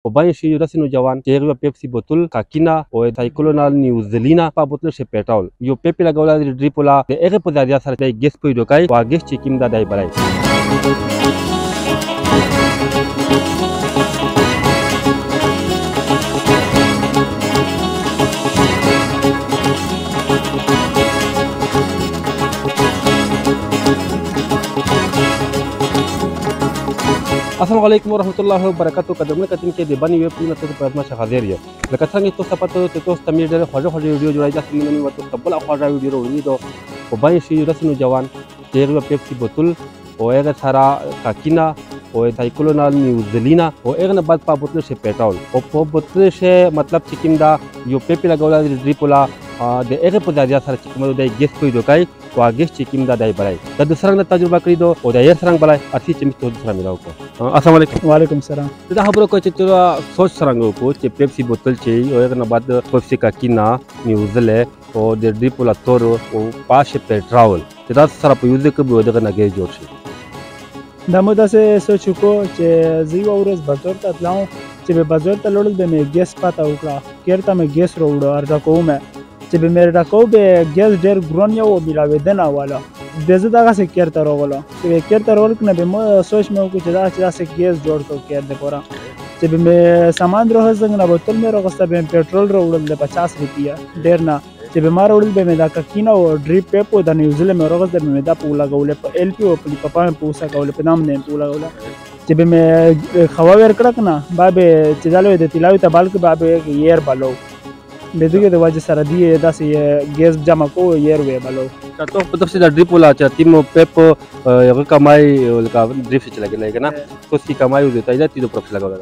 o bani și răsinu jawan teriu Pepsi botul kakina o taikolonal New-Zelina pa botul și petrol yo pepe la gaula de dripula de ere pozaria sar de ges poi dokai wa ges chikim da dai balai Assalamualaikum warahmatullahi wabarakatuh. Kadang katin ke debani web pina to pratma shahazeria. Lakatang to sapato to tamir dere khojo khojo video jorai ja sinani wato tabla khoja video ro ni do o bani shi rasinu jawan teriu Pepsi botul o ega thara kakina o taikolonal New-Zelina o ega bad pa botul she petrol o po botul she matlab chikimda yo pepe la gaula dripula de ega pozaria sar chikimdo dai ges poi dokai wa ges chikimda dai balai da dusrang na tajruba kri do o da yer sarang balai arsi chimi to dusra milau ko Assalamualaikum. Waalaikumsalam. Da habro ko chitula soch sarang ko che Pepsi bottle che o ega bad Pepsi kakina New-Zele o de dripula toro o pa she petrol da sara po use ko bo da na ges jorshi دا مو داسې سوچ وکړو چې زه یوه ورځ بازار ته تلم چې به بازار ته لاړل به مې ګیس پته وکړه کېرته مې ګیس راوړه ډکوم چې به مې ډکو به ګیس ډېر ګران یو او میلاوېده نه واله بیا زه دغسې کېرته راغلم چې به کېرته راغلل که نه به ما سوچ مې وکړو چې داسې ګیس جوړ کړو کېر دپاره چې به مې سامان راغوښته نه بوتل مې راغوښته به مې پېټرول راوړل د 50 روپیه ډېر نه چې به ما راوړل به مې دا ککینه او ډریپ پیپ او د نیوزیلند مې راغوښته به مې دا په ولګولې په ایل پي او په پپا مې په اوسه کولې په نام نه مې په ولګوله چې به مې خوا ورکړه که نه با به چې دا لوی د طلاوي ته بال کې با به یر بلو د دغې د وجې سره دی داسې ګیس جمع کوو یر وی بلو تو په دغه د ډریپ ولا چې تیم پیپ یو کمای لکه ډریپ چې لګلای کنه کوس کی کمای وځي ته دې د پروفیل لګول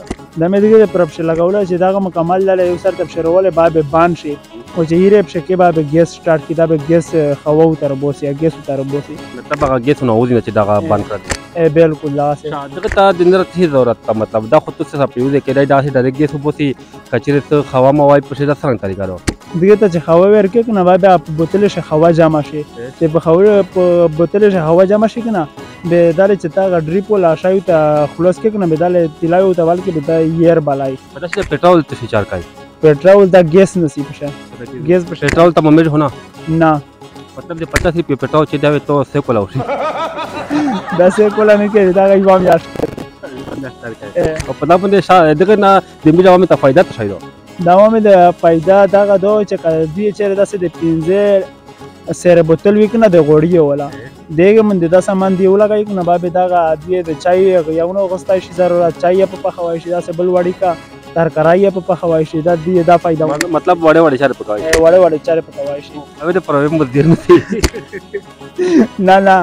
دا مې دغه پروفیل لګول چې دا مکمل لاله یو سر تب شروله با به بان شي او چې یې په شکه با به ګیس سٹارټ کی دا به ګیس خواو تر بوسي ګیس تر بوسي مطلب هغه ګیس نو وځي چې دا بان کړی بالکل لاسه دغه ته د نړۍ ته ضرورت ته مطلب دا خو څه په یوه کې دا چې د ګیس بوسي کچره ته خوا ما وای په شي دا څنګه طریقه راو دغه ته چې خوا ورکې کنه با به بوتل شه خوا جمع شي چې په خوا په بوتل شه خوا جمع شي کنه به دال چې تا ډریپ ولا شایو ته خلاص کې کنه به دال تلایو ته ول کې به یر بلای پتہ چې پټرول ته چار کای पेट्रोल دا गैस नसीब شه गैस पे पेट्रोल त ममेज होना ना मतलब जे 50 रुपए पेट्रोल चे जावे तो से कोला उठी دا से कोला नहीं के دا गई वाम यार او पता बंदे दगे ना दिमी जावा में त फायदा त छैदो دا में د फायदा دا غدو چې دی چې دا سه د 15 سره بوتل وکنه د غوړی ولا دغه من د سامان دی ولګای کنه بابه دا دی د چای یو نو غستای شي ضرورت چای په خوای شي دا سه بل وړی کا ترکارای په خوای شي دا دی دا فائدہ मतलब बड़े बड़े चार पकाई बड़े चार पकाई शي अबे तो प्रॉब्लम मत देर नहीं ना ना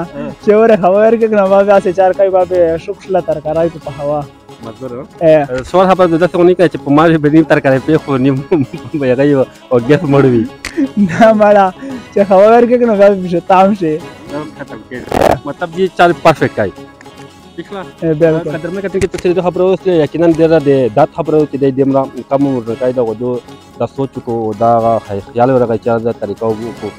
चोरे खबर के ना बाबा से चार काई बाबे शुक्ला तरकारी पे हवा मतलब सोर हपर दस कोनी का पमार बेनी तरकारी पे खो नि भएगा यो और गैस मडवी ना माला चे खबर के ना बाबे ताम से खत्म के मतलब ये चार परफेक्ट काई पिछला कदर में कते के तो खबर उसले यकीनन देरा दे दात खबर के दे देमरा कम उम्र कायदा वदो दा सोच को दा ख्याल वरगा चार दा तरीका को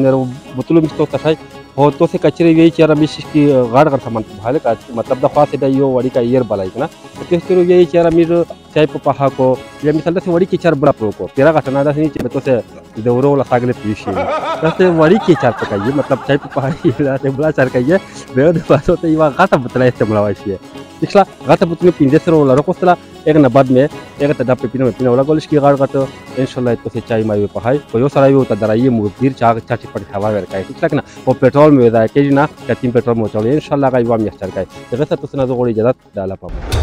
नर बुतलु मिस्तो तखाय हो तो से कचरे वे चार मिश की गाड़ कर सामान भाले का मतलब दा खास दा यो वड़ी का ईयर बलाई ना तो तेरो ये चार मिर चाय पहा को या मिसाल से वड़ी की चार बड़ा प्रो को तेरा का तना दा से तो से दौरो वाला सागले पीछे से वड़ी की चार पकाइए मतलब चाय पहा से बड़ा चार काइए बेद पास होते ये गाता बतला इस्तेमाल वाशी पिछला गाता बुतमे पिंदे से रोला रकोस्तला एक न बाद में एक तदा पे पिनो वाला गोलिश की गाड़ गातो इंशाल्लाह तो से चाय माई पहाई कोयो सराई होता दराई मुदीर चाक चाची पट खावा वर काई पिछला ना वो पेट्रोल में दा के ना तीन पेट्रोल में चले इंशाल्लाह का युवा में चल काई जगह से तो सना जो गोली जदा डाला पाबो